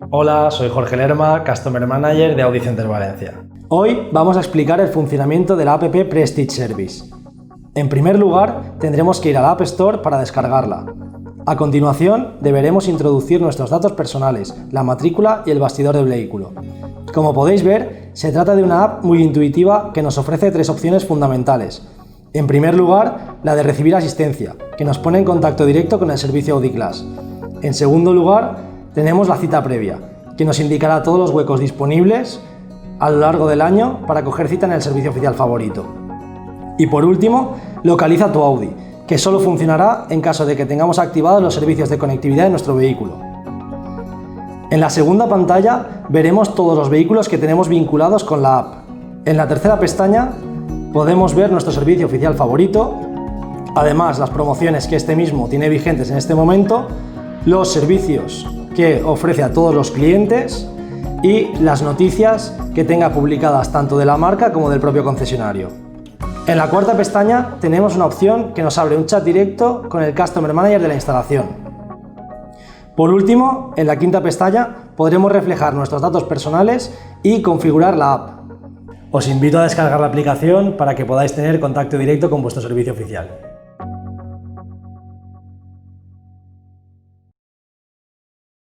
Hola, soy Jorge Lerma, Customer Manager de Audi Center Valencia. Hoy vamos a explicar el funcionamiento de la app Prestige Service. En primer lugar, tendremos que ir a la App Store para descargarla. A continuación, deberemos introducir nuestros datos personales, la matrícula y el bastidor del vehículo. Como podéis ver, se trata de una app muy intuitiva que nos ofrece tres opciones fundamentales. En primer lugar, la de recibir asistencia, que nos pone en contacto directo con el servicio Audi Class. En segundo lugar, tenemos la cita previa, que nos indicará todos los huecos disponibles a lo largo del año para coger cita en el servicio oficial favorito. Y por último, localiza tu Audi, que solo funcionará en caso de que tengamos activados los servicios de conectividad de nuestro vehículo. En la segunda pantalla veremos todos los vehículos que tenemos vinculados con la app. En la tercera pestaña podemos ver nuestro servicio oficial favorito, además las promociones que este mismo tiene vigentes en este momento, los servicios que ofrece a todos los clientes y las noticias que tenga publicadas tanto de la marca como del propio concesionario. En la cuarta pestaña tenemos una opción que nos abre un chat directo con el Customer Manager de la instalación. Por último, en la quinta pestaña podremos reflejar nuestros datos personales y configurar la app. Os invito a descargar la aplicación para que podáis tener contacto directo con vuestro servicio oficial.